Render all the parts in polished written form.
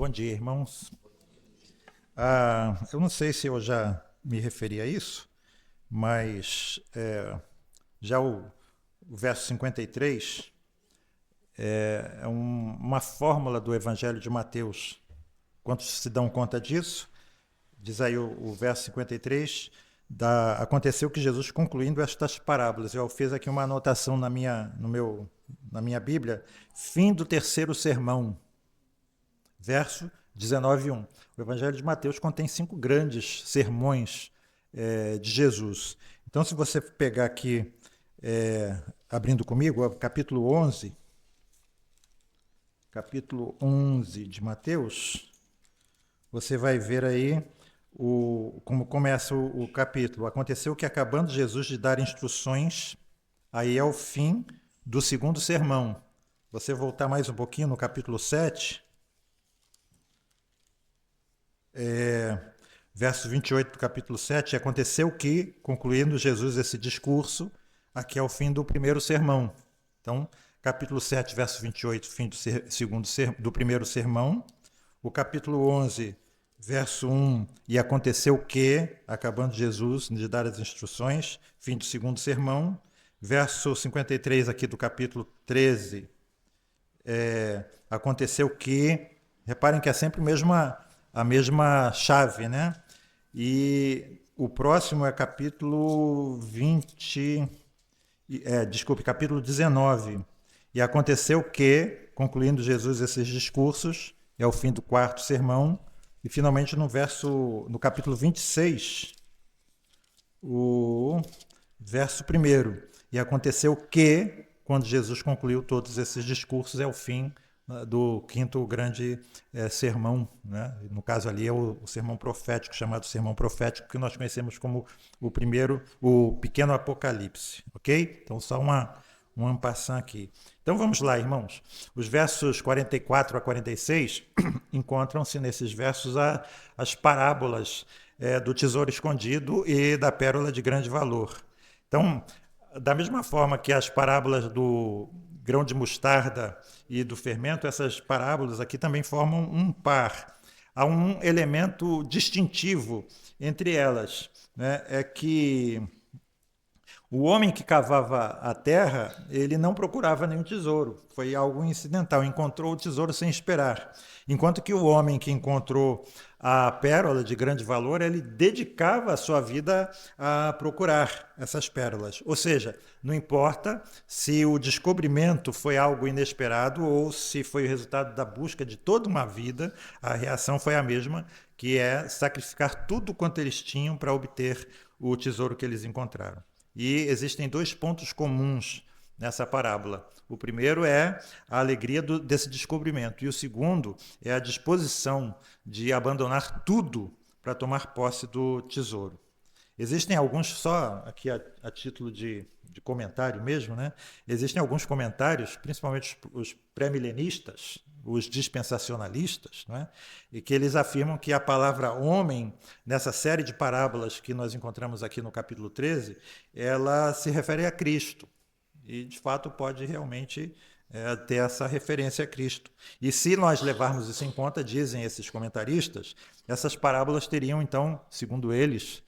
Bom dia, irmãos. Eu não sei se eu já me referi a isso, mas já o verso 53 é uma fórmula do Evangelho de Mateus. Quantos se dão conta disso? Diz aí o verso 53, aconteceu que Jesus, concluindo estas parábolas, eu fiz aqui uma anotação na minha Bíblia, fim do terceiro sermão, verso 19:1. O Evangelho de Mateus contém 5 grandes sermões de Jesus. Então, se você pegar aqui, abrindo comigo, o capítulo 11 de Mateus, você vai ver aí como começa o capítulo. Aconteceu que, acabando Jesus de dar instruções, aí é o fim do segundo sermão. Você voltar mais um pouquinho no capítulo 7, verso 28 do capítulo 7, aconteceu que, concluindo Jesus esse discurso, aqui é o fim do primeiro sermão. Então, capítulo 7, verso 28, fim do primeiro sermão. O capítulo 11, verso 1, e aconteceu que, acabando Jesus de dar as instruções, fim do segundo sermão. Verso 53 aqui do capítulo 13, aconteceu que, reparem que é sempre a mesma chave, né? E o próximo é capítulo 19. E aconteceu que, concluindo Jesus esses discursos, é o fim do quarto sermão. E finalmente no capítulo 26, o verso 1. E aconteceu que, quando Jesus concluiu todos esses discursos, é o fim do quinto grande sermão, né? No caso ali é o sermão profético, chamado sermão profético, que nós conhecemos como o pequeno Apocalipse, ok? Então só um passant aqui. Então vamos lá, irmãos. Os versos 44 a 46 encontram-se nesses versos as parábolas do tesouro escondido e da pérola de grande valor. Então, da mesma forma que as parábolas do grão de mostarda e do fermento, essas parábolas aqui também formam um par. Há um elemento distintivo entre elas, né? É que o homem que cavava a terra, ele não procurava nenhum tesouro. Foi algo incidental, encontrou o tesouro sem esperar. Enquanto que o homem que encontrou a pérola de grande valor, ele dedicava a sua vida a procurar essas pérolas. Ou seja, não importa se o descobrimento foi algo inesperado ou se foi o resultado da busca de toda uma vida, a reação foi a mesma, que é sacrificar tudo quanto eles tinham para obter o tesouro que eles encontraram. E existem 2 pontos comuns nessa parábola. O primeiro é a alegria desse descobrimento, e o segundo é a disposição de abandonar tudo para tomar posse do tesouro. Existem alguns, só aqui a título de comentário mesmo, né? Existem alguns comentários, principalmente os pré-milenistas, os dispensacionalistas, né? E que eles afirmam que a palavra homem, nessa série de parábolas que nós encontramos aqui no capítulo 13, ela se refere a Cristo. E, de fato, pode realmente ter essa referência a Cristo. E se nós levarmos isso em conta, dizem esses comentaristas, essas parábolas teriam, então, segundo eles,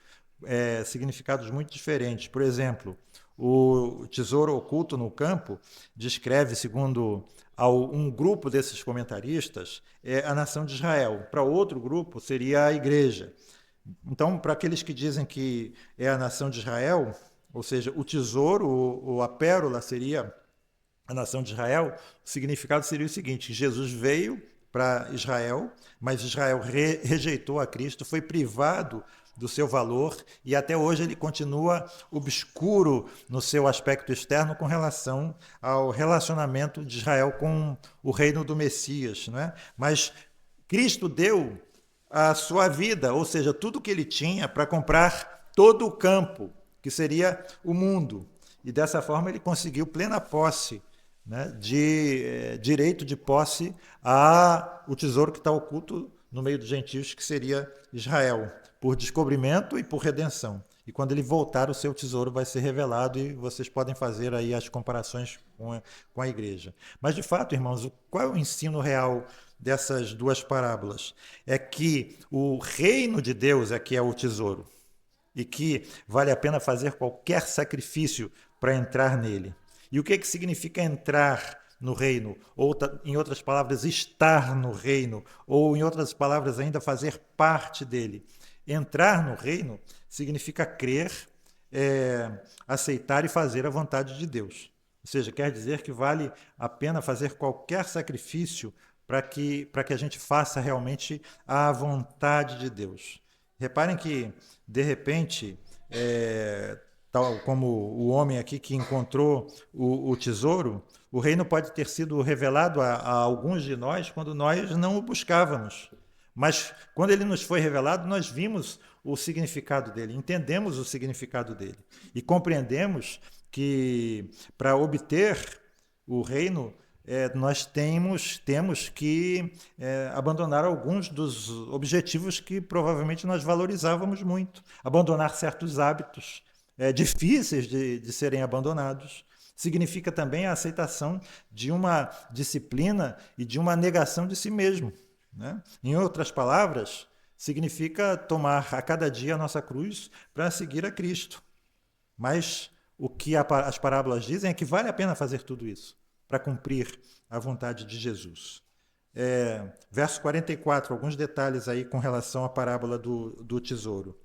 significados muito diferentes. Por exemplo, o tesouro oculto no campo descreve, segundo um grupo desses comentaristas, a nação de Israel. Para outro grupo, seria a igreja. Então, para aqueles que dizem que é a nação de Israel, ou seja, o tesouro ou a pérola seria a nação de Israel, o significado seria o seguinte: Jesus veio para Israel, mas Israel rejeitou a Cristo, foi privado do seu valor e até hoje ele continua obscuro no seu aspecto externo com relação ao relacionamento de Israel com o reino do Messias, não é? Mas Cristo deu a sua vida, ou seja, tudo que ele tinha para comprar todo o campo, que seria o mundo. E dessa forma ele conseguiu plena posse, né, de direito de posse ao tesouro que está oculto no meio dos gentios, que seria Israel, por descobrimento e por redenção. e quando ele voltar, o seu tesouro vai ser revelado e vocês podem fazer aí as comparações com a igreja. Mas, de fato, irmãos, qual é o ensino real dessas duas parábolas? É que o reino de Deus é que é o tesouro e que vale a pena fazer qualquer sacrifício para entrar nele. E o que significa entrar no reino? Ou, em outras palavras, estar no reino, ou, em outras palavras ainda, fazer parte dele. Entrar no reino significa crer, aceitar e fazer a vontade de Deus. Ou seja, quer dizer que vale a pena fazer qualquer sacrifício para que a gente faça realmente a vontade de Deus. Reparem que, de repente, tal como o homem aqui que encontrou o tesouro, o reino pode ter sido revelado a alguns de nós quando nós não o buscávamos. Mas quando ele nos foi revelado, nós vimos o significado dele, entendemos o significado dele e compreendemos que para obter o reino nós temos que abandonar alguns dos objetivos que provavelmente nós valorizávamos muito, abandonar certos hábitos difíceis de serem abandonados. Significa também a aceitação de uma disciplina e de uma negação de si mesmo, né? Em outras palavras, significa tomar a cada dia a nossa cruz para seguir a Cristo. Mas o que as parábolas dizem é que vale a pena fazer tudo isso para cumprir a vontade de Jesus. Verso 44, alguns detalhes aí com relação à parábola do tesouro.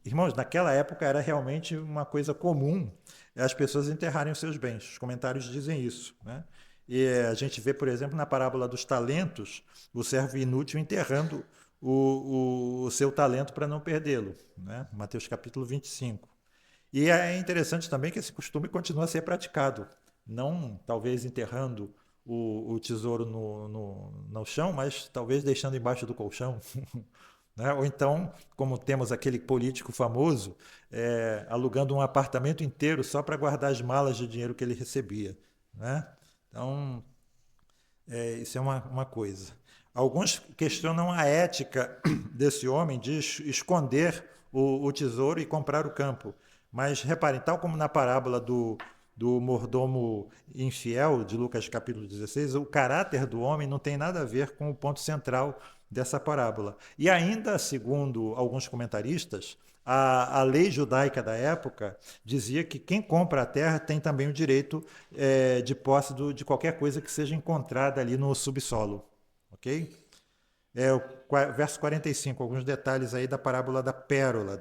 Irmãos, naquela época era realmente uma coisa comum as pessoas enterrarem os seus bens. Os comentários dizem isso, né? E a gente vê, por exemplo, na parábola dos talentos, o servo inútil enterrando o seu talento para não perdê-lo, né? Mateus capítulo 25. E é interessante também que esse costume continua a ser praticado, não talvez enterrando o tesouro no chão, mas talvez deixando embaixo do colchão. Né? Ou então, como temos aquele político famoso, alugando um apartamento inteiro só para guardar as malas de dinheiro que ele recebia. Né? Então, isso é uma coisa. Alguns questionam a ética desse homem de esconder o tesouro e comprar o campo. Mas reparem, tal como na parábola do mordomo infiel, de Lucas capítulo 16, o caráter do homem não tem nada a ver com o ponto central dessa parábola. E ainda, segundo alguns comentaristas, a lei judaica da época dizia que quem compra a terra tem também o direito de posse de qualquer coisa que seja encontrada ali no subsolo. Ok? O verso 45, alguns detalhes aí da parábola da pérola,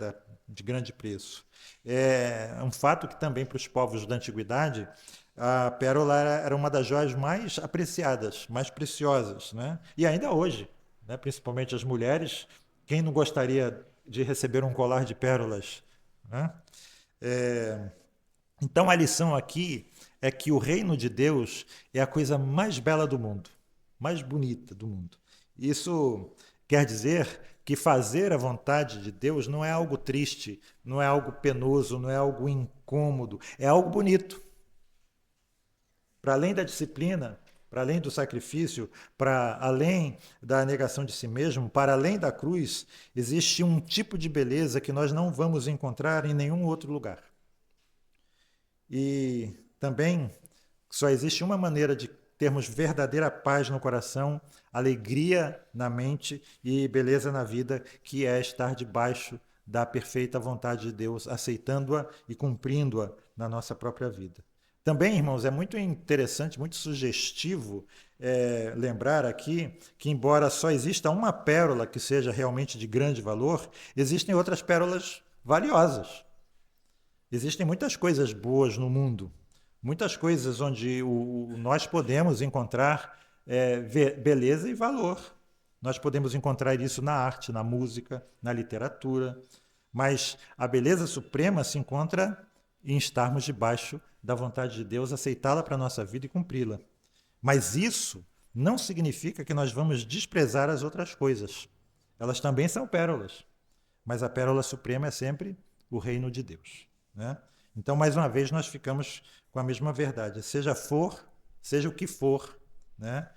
de grande preço. É um fato que também para os povos da antiguidade, a pérola era uma das joias mais apreciadas, mais preciosas, né? E ainda hoje, né? Principalmente as mulheres, quem não gostaria de receber um colar de pérolas, né? Então a lição aqui é que o reino de Deus é a coisa mais bela do mundo, mais bonita do mundo. Isso quer dizer que fazer a vontade de Deus não é algo triste, não é algo penoso, não é algo incômodo, é algo bonito. Para além da disciplina, para além do sacrifício, para além da negação de si mesmo, para além da cruz, existe um tipo de beleza que nós não vamos encontrar em nenhum outro lugar. E também só existe uma maneira de termos verdadeira paz no coração, alegria na mente e beleza na vida, que é estar debaixo da perfeita vontade de Deus, aceitando-a e cumprindo-a na nossa própria vida. Também, irmãos, é muito interessante, muito sugestivo lembrar aqui que, embora só exista uma pérola que seja realmente de grande valor, existem outras pérolas valiosas. Existem muitas coisas boas no mundo, muitas coisas onde nós podemos encontrar beleza e valor. Nós podemos encontrar isso na arte, na música, na literatura, mas a beleza suprema se encontra em estarmos debaixo da vontade de Deus, aceitá-la para a nossa vida e cumpri-la. Mas isso não significa que nós vamos desprezar as outras coisas. Elas também são pérolas, mas a pérola suprema é sempre o reino de Deus, né? Então, mais uma vez, nós ficamos com a mesma verdade. Seja o que for, né?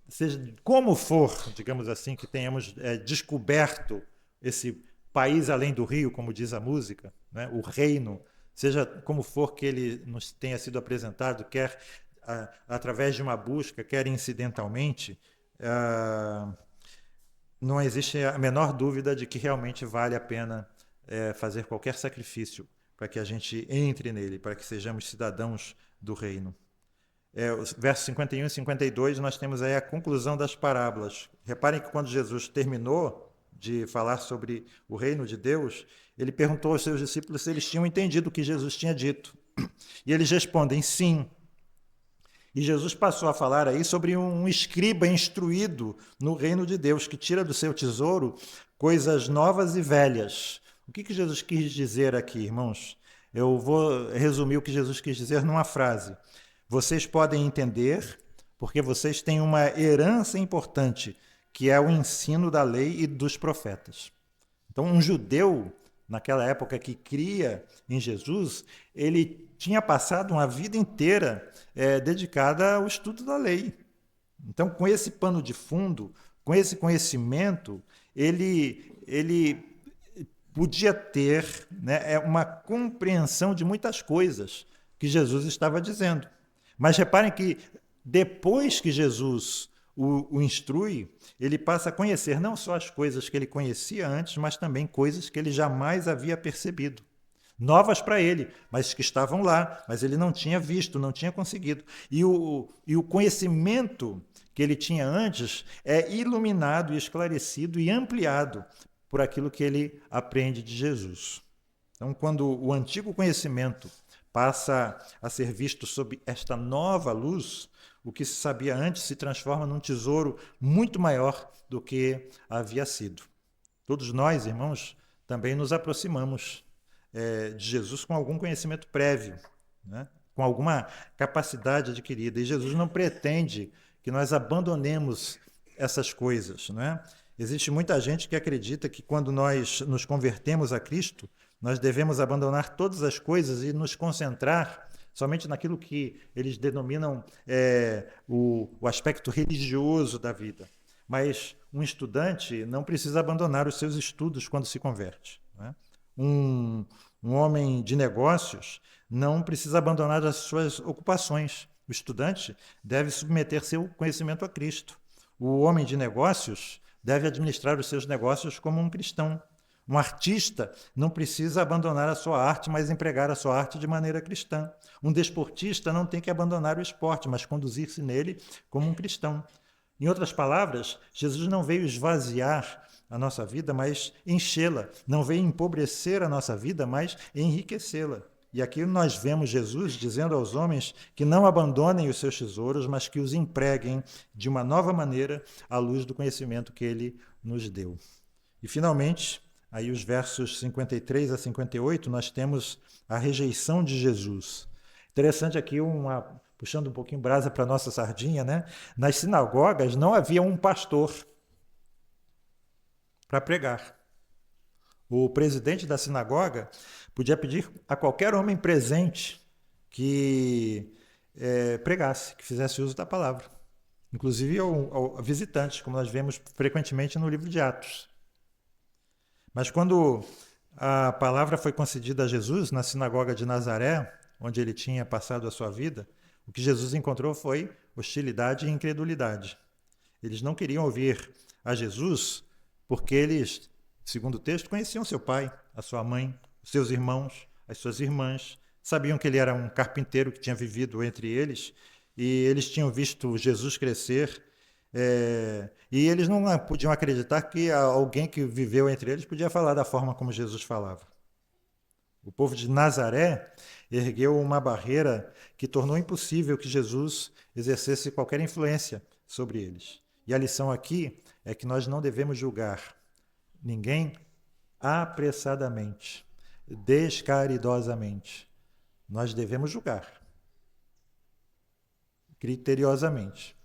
Seja como for, digamos assim, que tenhamos descoberto esse país além do rio, como diz a música, né? O reino, seja como for que ele nos tenha sido apresentado, quer através de uma busca, quer incidentalmente, não existe a menor dúvida de que realmente vale a pena fazer qualquer sacrifício para que a gente entre nele, para que sejamos cidadãos do reino. Os versos 51 e 52, nós temos aí a conclusão das parábolas. Reparem que quando Jesus terminou de falar sobre o reino de Deus, ele perguntou aos seus discípulos se eles tinham entendido o que Jesus tinha dito. E eles respondem sim. E Jesus passou a falar aí sobre um escriba instruído no reino de Deus, que tira do seu tesouro coisas novas e velhas. O que Jesus quis dizer aqui, irmãos? Eu vou resumir o que Jesus quis dizer numa frase. Vocês podem entender, porque vocês têm uma herança importante, que é o ensino da lei e dos profetas. Então, um judeu, naquela época que cria em Jesus, ele tinha passado uma vida inteira dedicada ao estudo da lei. Então, com esse pano de fundo, com esse conhecimento, ele podia ter, né, uma compreensão de muitas coisas que Jesus estava dizendo. Mas reparem que depois que Jesus o instrui, ele passa a conhecer não só as coisas que ele conhecia antes, mas também coisas que ele jamais havia percebido. Novas para ele, mas que estavam lá, mas ele não tinha visto, não tinha conseguido. E o conhecimento que ele tinha antes é iluminado, esclarecido e ampliado por aquilo que ele aprende de Jesus. Então, quando o antigo conhecimento passa a ser visto sob esta nova luz, o que se sabia antes se transforma num tesouro muito maior do que havia sido. Todos nós, irmãos, também nos aproximamos de Jesus com algum conhecimento prévio, né? Com alguma capacidade adquirida. E Jesus não pretende que nós abandonemos essas coisas, né? Existe muita gente que acredita que quando nós nos convertemos a Cristo, nós devemos abandonar todas as coisas e nos concentrar somente naquilo que eles denominam o aspecto religioso da vida. Mas um estudante não precisa abandonar os seus estudos quando se converte, né? Um homem de negócios não precisa abandonar as suas ocupações. O estudante deve submeter seu conhecimento a Cristo. O homem de negócios deve administrar os seus negócios como um cristão. Um artista não precisa abandonar a sua arte, mas empregar a sua arte de maneira cristã. Um desportista não tem que abandonar o esporte, mas conduzir-se nele como um cristão. Em outras palavras, Jesus não veio esvaziar a nossa vida, mas enchê-la. Não veio empobrecer a nossa vida, mas enriquecê-la. E aqui nós vemos Jesus dizendo aos homens que não abandonem os seus tesouros, mas que os empreguem de uma nova maneira à luz do conhecimento que ele nos deu. E, finalmente, aí os versos 53 a 58, nós temos a rejeição de Jesus. Interessante aqui, puxando um pouquinho brasa para a nossa sardinha, né? Nas sinagogas não havia um pastor para pregar. O presidente da sinagoga podia pedir a qualquer homem presente que pregasse, que fizesse uso da palavra. Inclusive ao visitantes, como nós vemos frequentemente no livro de Atos. Mas quando a palavra foi concedida a Jesus na sinagoga de Nazaré, onde ele tinha passado a sua vida, o que Jesus encontrou foi hostilidade e incredulidade. Eles não queriam ouvir a Jesus porque eles, segundo o texto, conheciam seu pai, a sua mãe, os seus irmãos, as suas irmãs, sabiam que ele era um carpinteiro que tinha vivido entre eles e eles tinham visto Jesus crescer. E eles não podiam acreditar que alguém que viveu entre eles podia falar da forma como Jesus falava. O povo de Nazaré ergueu uma barreira que tornou impossível que Jesus exercesse qualquer influência sobre eles. E a lição aqui é que nós não devemos julgar ninguém apressadamente, descaridosamente. Nós devemos julgar criteriosamente.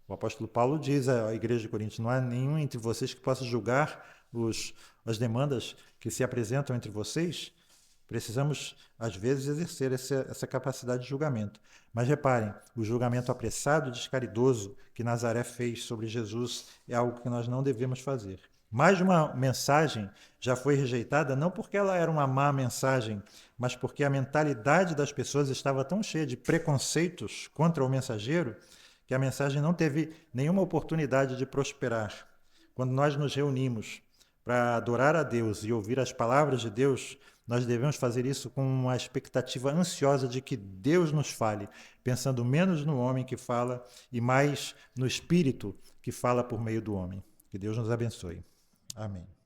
O apóstolo Paulo diz à igreja de Corinto: não há nenhum entre vocês que possa julgar as demandas que se apresentam entre vocês. Precisamos, às vezes, exercer essa capacidade de julgamento. Mas reparem, o julgamento apressado e descaridoso que Nazaré fez sobre Jesus é algo que nós não devemos fazer. Mais de uma mensagem já foi rejeitada, não porque ela era uma má mensagem, mas porque a mentalidade das pessoas estava tão cheia de preconceitos contra o mensageiro que a mensagem não teve nenhuma oportunidade de prosperar. Quando nós nos reunimos para adorar a Deus e ouvir as palavras de Deus, nós devemos fazer isso com uma expectativa ansiosa de que Deus nos fale, pensando menos no homem que fala e mais no Espírito que fala por meio do homem. Que Deus nos abençoe. Amém.